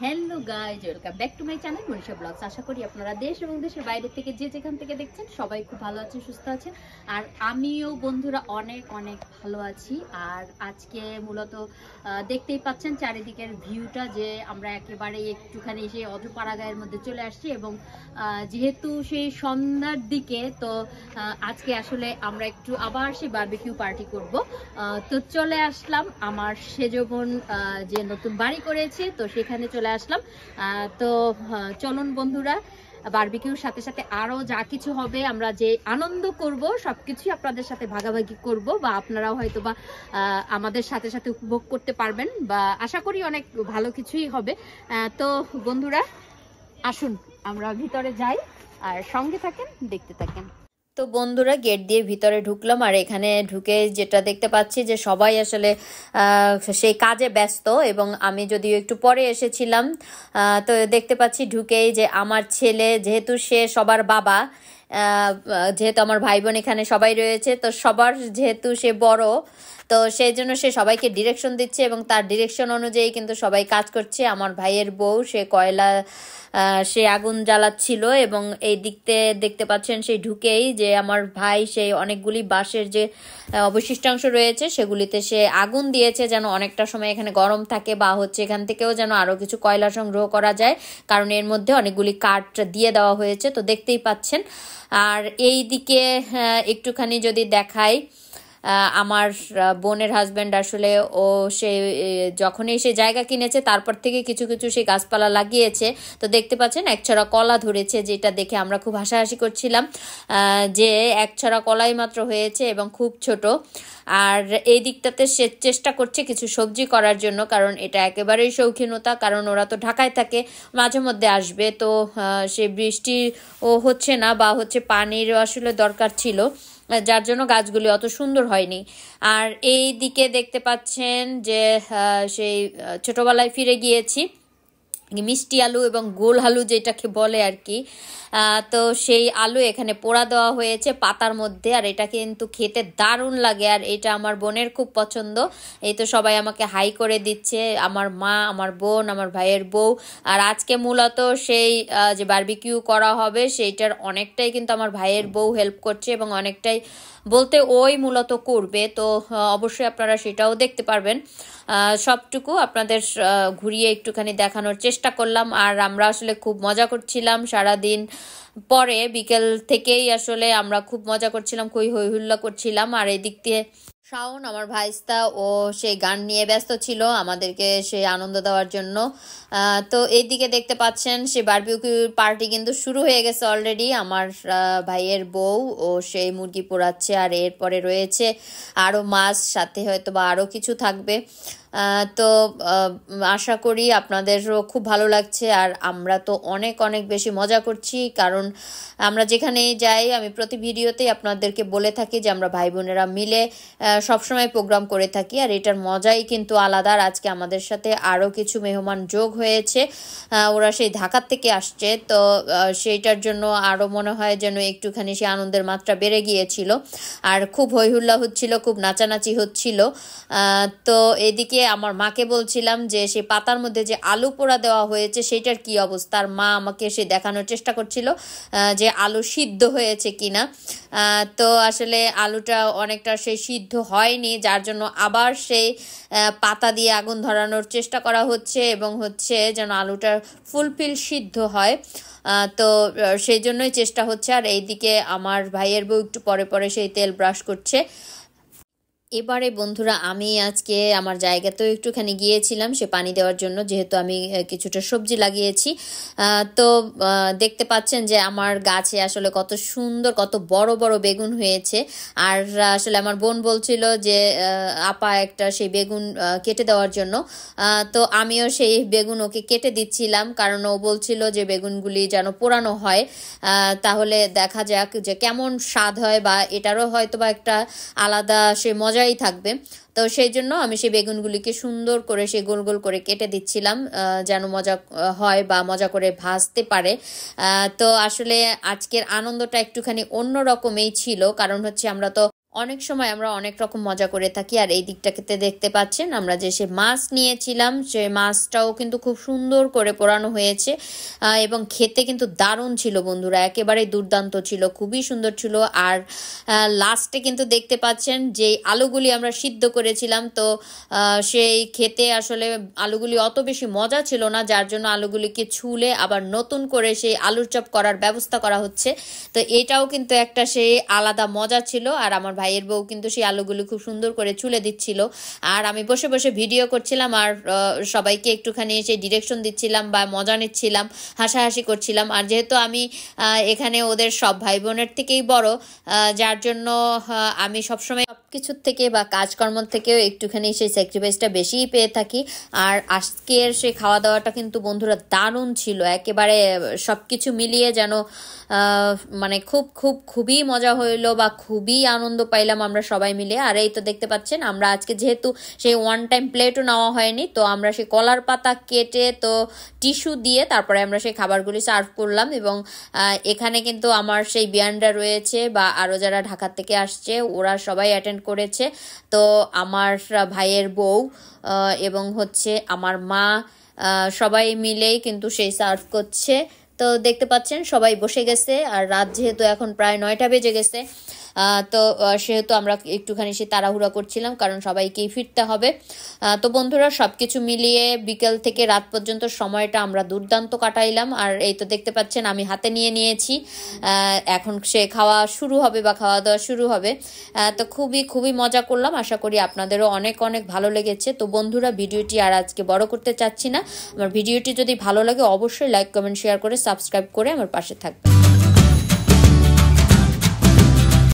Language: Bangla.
Hello guys, welcome back to my channel Manisha vlogs. আশা করি আপনারা দেশ এবং দেশের বাইরে থেকে যে যেখান থেকে দেখছেন সবাই খুব ভালো আছেন, সুস্থ আছেন। আর আমিও বন্ধুরা অনেক অনেক ভালো আছি। আর আজকে মূলত দেখতেই পাচ্ছেন চারিদিকের ভিউটা, যে আমরা একেবারে একটুখানি সেই অজপাড়াগাঁয়ের মধ্যে চলে আসছি এবং যেহেতু সেই সন্ধ্যার দিকে, তো আজকে আসলে আমরা একটু আবার সেই বারবিকিউ পার্টি করব। তো চলে আসলাম আমার সেজ বোন যে নতুন বাড়ি করেছে, তো সেখানে চলে আসলাম। তো চলুন বন্ধুরা, বারবিকিউর সাথে সাথে আরো যা কিছু হবে, আমরা যে আনন্দ করব সবকিছুই আপনাদের সাথে ভাগাভাগি করব, বা আপনারাও হয়তো বা আমাদের সাথে সাথে উপভোগ করতে পারবেন, বা আশা করি অনেক ভালো কিছুই হবে। তো বন্ধুরা আসুন আমরা ভিতরে যাই, আর সঙ্গে থাকেন, দেখতে থাকেন। তো বন্ধুরা গেট দিয়ে ভিতরে ঢুকলাম, আর এখানে ঢুকে যেটা দেখতে পাচ্ছি যে সবাই আসলে সেই কাজে ব্যস্ত, এবং আমি যদিও একটু পরে এসেছিলাম। তো দেখতে পাচ্ছি ঢুকেই যে আমার ছেলে, যেহেতু সে সবার বাবা, যেহেতু আমার ভাই বোন এখানে সবাই রয়েছে, তো সবার যেহেতু সে বড়, তো সেই জন্য সে সবাইকে ডিরেকশন দিচ্ছে এবং তার ডিরেকশন অনুযায়ী কিন্তু সবাই কাজ করছে। আমার ভাইয়ের বউ সে কয়লা, সে আগুন জ্বালাচ্ছিল, এবং এই দিকতে দেখতে পাচ্ছেন সেই ঢুকেই যে আমার ভাই সেই অনেকগুলি বাঁশের যে অবশিষ্টাংশ রয়েছে সেগুলিতে সে আগুন দিয়েছে, যেন অনেকটা সময় এখানে গরম থাকে, বা হচ্ছে এখান থেকেও যেন আরও কিছু কয়লা সংগ্রহ করা যায়, কারণ এর মধ্যে অনেকগুলি কাঠ দিয়ে দেওয়া হয়েছে, তো দেখতেই পাচ্ছেন। আর এই দিকে একটুখানি যদি দেখাই, আমার বোনের হাজব্যান্ড আসলে ও সে যখনই সে জায়গা কিনেছে তারপর থেকে কিছু কিছু সে গাছপালা লাগিয়েছে। তো দেখতে পাচ্ছেন একছড়া কলা ধরেছে, যেটা দেখে আমরা খুব হাসাহাসি করছিলাম যে একছড়া কলাই মাত্র হয়েছে এবং খুব ছোট। আর এই দিকটাতে সে চেষ্টা করছে কিছু সবজি করার জন্য, কারণ এটা একেবারেই শৌখিনতা, কারণ ওরা তো ঢাকায় থাকে, মাঝে মধ্যে আসবে, তো সে বৃষ্টি ও হচ্ছে না, বা হচ্ছে পানির আসলে দরকার ছিল, যার জন্য গাছগুলি অত সুন্দর হয়নি। আর এই দিকে দেখতে পাচ্ছেন যে সেই ছোটবেলায় ফিরে গিয়েছি, মিষ্টি আলু এবং গোল আলু যেটাকে বলে আর কি। তো সেই আলু এখানে পোড়া দেওয়া হয়েছে পাতার মধ্যে, আর এটা কিন্তু খেতে দারুণ লাগে, আর এটা আমার বোনের খুব পছন্দ। এই তো সবাই আমাকে হাই করে দিচ্ছে, আমার মা, আমার বোন, আমার ভাইয়ের বউ। আর আজকে মূলত সেই যে বারবিকিউ করা হবে সেইটার অনেকটাই কিন্তু আমার ভাইয়ের বউ হেল্প করছে, এবং অনেকটাই বলতে ওই মূলত করবে। তো অবশ্যই আপনারা সেটাও দেখতে পারবেন। সবটুকু আপনাদের ঘুরিয়ে একটুখানি দেখানোর চেষ্টা করলাম। আর আমরা আসলে খুব মজা করছিলাম সারাদিন, পরে বিকেল থেকেই আসলে আমরা খুব মজা করছিলাম, খুবই হই হুল্লা করছিলাম। আর এদিক দিয়ে শাওন আমার ভাইস্তা, ও সেই গান নিয়ে ব্যস্ত ছিল আমাদেরকে সেই আনন্দ দেওয়ার জন্য। তো এইদিকে দেখতে পাচ্ছেন সে বারবিকিউ পার্টি কিন্তু শুরু হয়ে গেছে অলরেডি। আমার ভাইয়ের বউ ও সেই মুরগি পোড়াচ্ছে, আর এরপরে রয়েছে আরও মাছ, সাথে হয়তো বা আরও কিছু থাকবে। তো আশা করি আপনাদেরও খুব ভালো লাগছে, আর আমরা তো অনেক অনেক বেশি মজা করছি, কারণ আমরা যেখানেই যাই, আমি প্রতি ভিডিওতেই আপনাদেরকে বলে থাকি যে আমরা ভাই বোনেরা মিলে সবসময় প্রোগ্রাম করে থাকি, আর এটার মজাই কিন্তু আলাদা। আর আজকে আমাদের সাথে আরও কিছু মেহমান যোগ হয়েছে, ওরা সেই ঢাকার থেকে আসছে, তো সেইটার জন্য আরও মনে হয় যেন একটুখানি সে আনন্দের মাত্রা বেড়ে গিয়েছিল, আর খুব হইহুল্লা হচ্ছিল, খুব নাচানাচি হচ্ছিল। তো এদিকে আমার মাকে বলছিলাম যে সেই পাতার মধ্যে যে আলু পোড়া দেওয়া হয়েছে সেটার কি অবস্থা, আর মা আমাকে সে দেখানোর চেষ্টা করছিল যে আলু সিদ্ধ হয়েছে কিনা। তো আসলে আলুটা অনেকটা সেই সিদ্ধ হয়নি, যার জন্য আবার সেই পাতা দিয়ে আগুন ধরানোর চেষ্টা করা হচ্ছে, এবং হচ্ছে যেন আলুটা ফুলফিল সিদ্ধ হয়। তো সেই জন্যই চেষ্টা হচ্ছে। আর এইদিকে আমার ভাইয়ের বউ একটু পরে পরে সেই তেল ব্রাশ করছে। এবারে বন্ধুরা আমি আজকে আমার জায়গাতেও একটুখানি গিয়েছিলাম সে পানি দেওয়ার জন্য, যেহেতু আমি কিছুটা সবজি লাগিয়েছি। তো দেখতে পাচ্ছেন যে আমার গাছে আসলে কত সুন্দর, কত বড় বড় বেগুন হয়েছে। আর আসলে আমার বোন বলছিল যে আপা একটা সেই বেগুন কেটে দেওয়ার জন্য, তো আমিও সেই বেগুন ওকে কেটে দিচ্ছিলাম, কারণ ও বলছিল যে বেগুনগুলি যেন পোড়ানো হয়, তাহলে দেখা যাক যে কেমন স্বাদ হয়, বা এটারও হয়তো বা একটা আলাদা সে মজাই থাকবে। তো সেই জন্য আমি সেই বেগুনগুলিকে সুন্দর করে সেই গোল গোল করে কেটে দিচ্ছিলাম, যেন মজা হয় বা মজা করে ভাজতে পারে। তো আসলে আজকের আনন্দটা একটুখানি অন্য রকমই ছিল, কারণ হচ্ছে আমরা তো অনেক সময় আমরা অনেক রকম মজা করে থাকি। আর এই দিকটাতে দেখতে পাচ্ছেন আমরা যে সে মাছ নিয়েছিলাম, সে মাছটাও কিন্তু খুব সুন্দর করে পোড়ানো হয়েছে এবং খেতে কিন্তু দারুণ ছিল বন্ধুরা, একেবারেই দুর্দান্ত ছিল, খুবই সুন্দর ছিল। আর লাস্টে কিন্তু দেখতে পাচ্ছেন যে আলুগুলি আমরা সিদ্ধ করেছিলাম, তো সেই খেতে আসলে আলুগুলি অত বেশি মজা ছিল না, যার জন্য আলুগুলিকে ছুলে আবার নতুন করে সেই আলুর চপ করার ব্যবস্থা করা হচ্ছে। তো এটাও কিন্তু একটা সেই আলাদা মজা ছিল। আর আমার ভাইয়ের বউ কিন্তু সেই আলুগুলি খুব সুন্দর করে চুলে দিচ্ছিল, আর আমি বসে বসে ভিডিও করছিলাম আর সবাইকে একটুখানি সেই ডিরেকশন দিচ্ছিলাম বা মজা নিচ্ছিলাম, হাসাহাসি করছিলাম। আর যেহেতু আমি এখানে ওদের সব ভাই বোনের থেকেই বড়, যার জন্য আমি সবসময় সব কিছুর থেকে বা কাজকর্ম থেকেও একটুখানি সেই স্যাক্রিফাইসটা বেশিই পেয়ে থাকি। আর আজকের সেই খাওয়া দাওয়াটা কিন্তু বন্ধুরা দারুণ ছিল, একেবারে সব কিছু মিলিয়ে যেন মানে খুবই মজা হইলো বা খুবই আনন্দ পাইলাম আমরা সবাই মিলে। আর এই তো দেখতে পাচ্ছেন আমরা আজকে যেহেতু সেই ওয়ান টাইম প্লেটও নেওয়া হয়নি, তো আমরা সেই কলার পাতা কেটে তো টিস্যু দিয়ে তারপরে আমরা সেই খাবারগুলি সার্ভ করলাম। এবং এখানে কিন্তু আমার সেই বিয়ানরা রয়েছে বা আরও যারা ঢাকা থেকে আসছে ওরা সবাই অ্যাটেন্ড করেছে। তো আমার ভাইয়ের বউ এবং হচ্ছে আমার মা সবাই মিলেই কিন্তু সেই সার্ভ করছে। তো দেখতে পাচ্ছেন সবাই বসে গেছে, আর রাত যেহেতু এখন প্রায় 9টা বেজে গেছে, তো সেহেতু আমরা একটুখানি সে তাড়াহুড়া করছিলাম, কারণ সবাইকেই ফিরতে হবে। তো বন্ধুরা সব কিছু মিলিয়ে বিকেল থেকে রাত পর্যন্ত সময়টা আমরা দুর্দান্ত কাটাইলাম। আর এই তো দেখতে পাচ্ছেন আমি হাতে নিয়ে নিয়েছি, এখন সে খাওয়া শুরু হবে বা খাওয়া দাওয়া শুরু হবে। তো খুবই মজা করলাম, আশা করি আপনাদেরও অনেক ভালো লেগেছে। তো বন্ধুরা ভিডিওটি আর আজকে বড় করতে চাচ্ছি না, আমার ভিডিওটি যদি ভালো লাগে অবশ্যই লাইক কমেন্ট শেয়ার করে সাবস্ক্রাইব করে আমার পাশে থাকবেন।